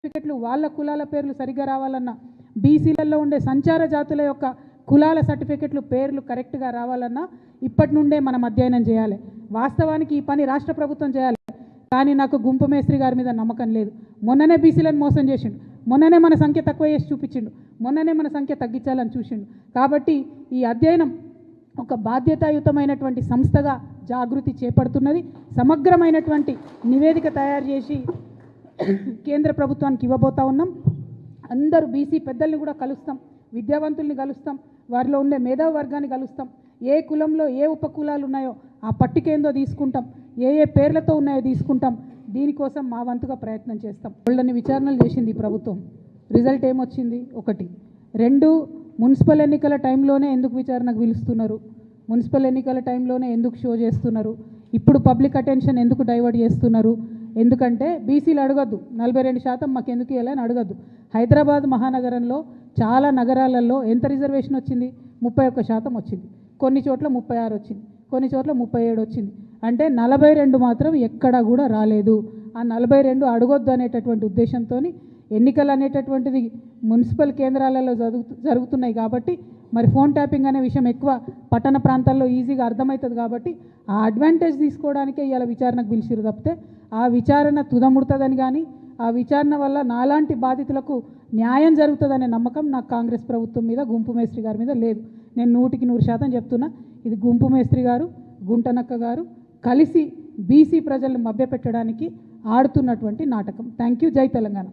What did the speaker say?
సర్టిఫికెట్లు వాళ్ళ కులాల పేర్లు సరిగ్గా రావాలన్నా, బీసీలలో ఉండే సంచార జాతుల యొక్క కులాల సర్టిఫికెట్లు పేర్లు కరెక్ట్గా రావాలన్నా ఇప్పటి నుండే మనం అధ్యయనం చేయాలి. వాస్తవానికి ఈ పని రాష్ట్ర ప్రభుత్వం చేయాలి. కానీ నాకు గుంపు మేస్త్రి గారి మీద నమ్మకం లేదు. మొన్ననే బీసీలను మోసం చేసిండు, మొన్ననే మన సంఖ్య తక్కువ చేసి చూపించిండు, మొన్ననే మన సంఖ్య తగ్గించాలని చూసిండు. కాబట్టి ఈ అధ్యయనం ఒక బాధ్యతాయుతమైనటువంటి సంస్థగా జాగృతి చేపడుతున్నది. సమగ్రమైనటువంటి నివేదిక తయారు చేసి కేంద్ర ప్రభుత్వానికి ఇవ్వబోతా ఉన్నాం. అందరూ బీసీ పెద్దల్ని కూడా కలుస్తాం, విద్యావంతుల్ని కలుస్తాం, వారిలో ఉండే మేధావి వర్గాన్ని కలుస్తాం. ఏ కులంలో ఏ ఉపకులాలు ఉన్నాయో ఆ పట్టికేందో తీసుకుంటాం, ఏ ఏ పేర్లతో ఉన్నాయో తీసుకుంటాం. దీనికోసం మా వంతుగా ప్రయత్నం చేస్తాం. వాళ్ళని విచారణలు చేసింది ఈ ప్రభుత్వం. రిజల్ట్ ఏమొచ్చింది? 1. 2, మున్సిపల్ ఎన్నికల టైంలోనే ఎందుకు విచారణకు పిలుస్తున్నారు? మున్సిపల్ ఎన్నికల టైంలోనే ఎందుకు షో చేస్తున్నారు? ఇప్పుడు పబ్లిక్ అటెన్షన్ ఎందుకు డైవర్ట్ చేస్తున్నారు? ఎందుకంటే బీసీలు అడగద్దు, 42% మాకు ఎందుకు ఇవ్వాలని అడగద్దు. హైదరాబాద్ మహానగరంలో చాలా నగరాలలో ఎంత రిజర్వేషన్ వచ్చింది? 31% వచ్చింది. కొన్ని చోట్ల 36 వచ్చింది, కొన్ని చోట్ల 37 వచ్చింది. అంటే 42 మాత్రం ఎక్కడా కూడా రాలేదు. ఆ 42 అడగొద్దు అనేటటువంటి ఉద్దేశంతో ఎన్నికలు అనేటటువంటిది మున్సిపల్ కేంద్రాలలో జరుగుతున్నాయి కాబట్టి మరి ఫోన్ ట్యాపింగ్ అనే విషయం ఎక్కువ పట్టణ ప్రాంతాల్లో ఈజీగా అర్థమవుతుంది కాబట్టి ఆ అడ్వాంటేజ్ తీసుకోవడానికే ఇవాళ విచారణకు పిలిచిరు తప్పితే ఆ విచారణ తుదముడుతుందని కానీ ఆ విచారణ వల్ల నాలాంటి బాధితులకు న్యాయం జరుగుతుందనే నమ్మకం నాకు కాంగ్రెస్ ప్రభుత్వం మీద, గుంపు మేస్త్రి గారి మీద లేదు. నేను 100% చెప్తున్నా, ఇది గుంపు మేస్త్రి గారు, గుంటనక్క గారు కలిసి బీసీ ప్రజలను మభ్యపెట్టడానికి ఆడుతున్నటువంటి నాటకం. Thank you. జై తెలంగాణ.